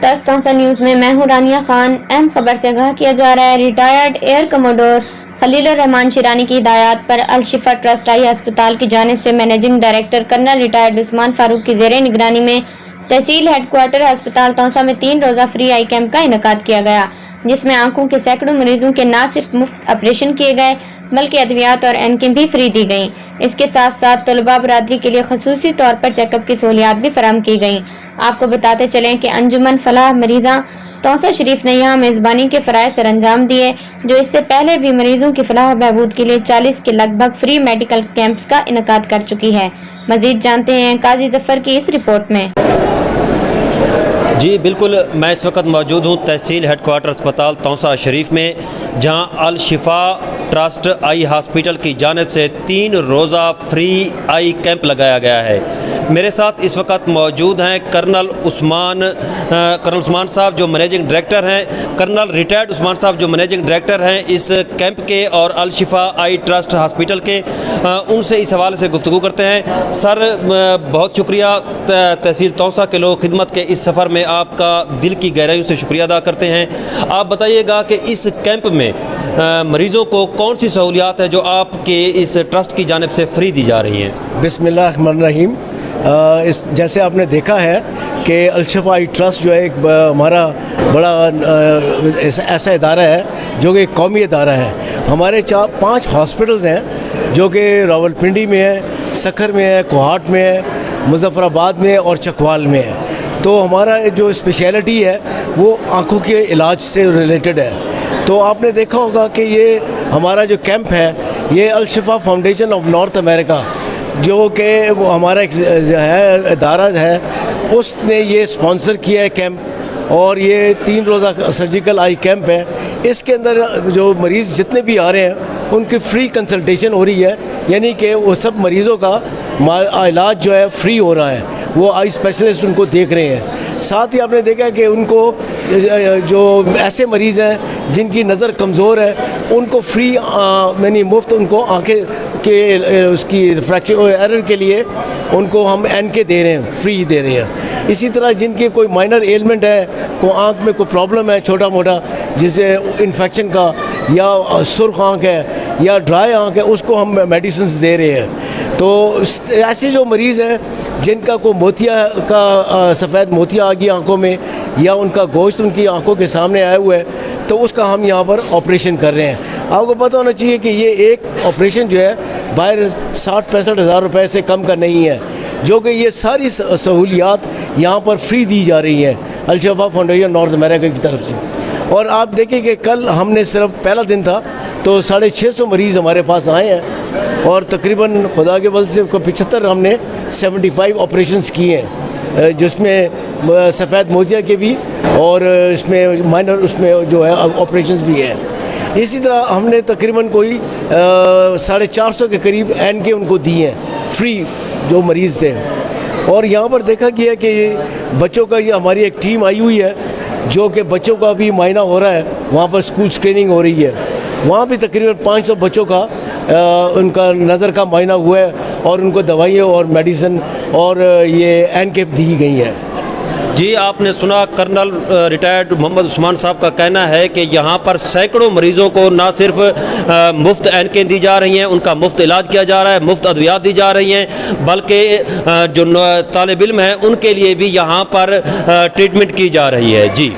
10 Taunsa news में मैं हूं रानिया खान। अहम खबर से आगाह किया जा रहा है। Retired air commodore Khalilur Rahman Shirani की हिदायत पर अल शिफा ट्रस्ट आई अस्पताल की जानिब से managing director colonel retired Usman Farooq की ज़ेरे निगरानी में तहसील हेडक्वार्टर अस्पताल तौसा में 3 रोज़ा फ्री आई कैंप का इनेकाद किया गया, जिसमें आंखों के सैकड़ों मरीजों के न सिर्फ मुफ्त ऑपरेशन किए गए बल्कि अद्वियात और एनकें भी फ्री दी गईं। इसके साथ साथ तलबा बरादरी के लिए खसूसी तौर पर चेकअप की सहूलियात भी फराहम की गईं। आपको बताते चलें कि अंजुमन फलाह मरीज़ा तौसा शरीफ ने यहाँ मेज़बानी के फ़राइज़ सर अंजाम दिए, जो इससे पहले भी मरीजों की फलाह बहबूद के लिए 40 के लगभग फ्री मेडिकल कैंप्स का इनेकाद कर चुकी है। मजीद जानते हैं काजी जफर की इस रिपोर्ट में। जी बिल्कुल, मैं इस वक्त मौजूद हूँ तहसील हेडक्वार्टर अस्पताल तौसा शरीफ में, जहाँ अल शिफा ट्रस्ट आई हॉस्पिटल की जानिब से 3 रोज़ा फ्री आई कैंप लगाया गया है। मेरे साथ इस वक्त मौजूद हैं कर्नल उस्मान साहब जो मैनेजिंग डायरेक्टर हैं, कर्नल रिटायर्ड उस्मान साहब जो मैनेजिंग डायरेक्टर हैं इस कैंप के और अल शिफा आई ट्रस्ट हॉस्पिटल के। उनसे इस हवाले से गुफ्तगू करते हैं। सर, बहुत शुक्रिया, तहसील तौसा के लोग खिदमत के इस सफ़र में आपका दिल की गहराइयों से शुक्रिया अदा करते हैं। आप बताइएगा कि इस कैंप में मरीज़ों को कौन सी सहूलियात है जो आपके इस ट्रस्ट की जानिब से फ्री दी जा रही हैं? बिस्मिल्लाहिर्रहमानिर्रहीम। इस जैसे आपने देखा है कि अल शिफा आई ट्रस्ट जो है एक हमारा बड़ा ऐसा इदारा है जो कि एक कौमी इदारा है। हमारे 5 हॉस्पिटल्स हैं जो कि रावलपिंडी में है, सखर में है, कोहाट में है, मुजफ्फराबाद में और चकवाल में है। तो हमारा जो स्पेशलिटी है वो आँखों के इलाज से रिलेटेड है। तो आपने देखा होगा कि ये हमारा जो कैंप है ये अल शिफा फाउंडेशन ऑफ नॉर्थ अमेरिका जो कि हमारा एक है इदारा है, उसने ये स्पॉन्सर किया है कैंप, और ये 3 रोज़ा सर्जिकल आई कैंप है। इसके अंदर जो मरीज़ जितने भी आ रहे हैं उनकी फ्री कंसल्टेशन हो रही है, यानी कि वो सब मरीज़ों का इलाज जो है फ्री हो रहा है। वो आई स्पेशलिस्ट उनको देख रहे हैं। साथ ही आपने देखा कि उनको जो ऐसे मरीज़ हैं जिनकी नज़र कमज़ोर है उनको फ्री यानी मुफ्त उनको आँखें के उसकी रिफ्रैक्शन एरर के लिए उनको हम एनके दे रहे हैं, फ्री दे रहे हैं। इसी तरह जिनके कोई माइनर एलिमेंट है, को आँख में कोई प्रॉब्लम है छोटा मोटा, जैसे इन्फेक्शन का या सुर्ख आँख है या ड्राई आँख है, उसको हम मेडिसिन्स दे रहे हैं। तो ऐसे जो मरीज़ हैं जिनका कोई मोतिया का सफ़ेद मोतिया आ गई आँखों में या उनका गोश्त उनकी आँखों के सामने आया हुआ है, तो उसका हम यहाँ पर ऑपरेशन कर रहे हैं। आपको पता होना चाहिए कि ये एक ऑपरेशन जो है बाहर 60-65 हज़ार रुपये से कम का नहीं है, जो कि ये सारी सहूलियात यहाँ पर फ्री दी जा रही हैं अल शिफा फाउंडेशन नॉर्थ अमेरिका की तरफ से। और आप देखिए कि कल हमने सिर्फ पहला दिन था तो 650 मरीज़ हमारे पास आए हैं, और तकरीबन खुदा के बल से 75 हमने 75 ऑपरेशंस किए हैं, जिसमें सफ़ेद मोतिया के भी और इसमें माइनर उसमें जो है ऑपरेशंस भी हैं। इसी तरह हमने तकरीबन कोई 450 के करीब एनके उनको दिए हैं फ्री, जो मरीज़ थे। और यहाँ पर देखा गया कि बच्चों का ये हमारी एक टीम आई हुई है जो कि बच्चों का भी मायना हो रहा है, वहाँ पर स्कूल स्क्रीनिंग हो रही है। वहाँ भी तकरीबन 500 बच्चों का उनका नज़र का मायना हुआ है और उनको दवाइयाँ और मेडिसिन और ये एनके दी गई हैं। जी, आपने सुना कर्नल रिटायर्ड मोहम्मद उस्मान साहब का कहना है कि यहाँ पर सैकड़ों मरीज़ों को ना सिर्फ मुफ्त एनकें दी जा रही हैं, उनका मुफ्त इलाज किया जा रहा है, मुफ्त अद्वियात दी जा रही हैं, बल्कि जो तालिब इल्म हैं उनके लिए भी यहाँ पर ट्रीटमेंट की जा रही है। जी।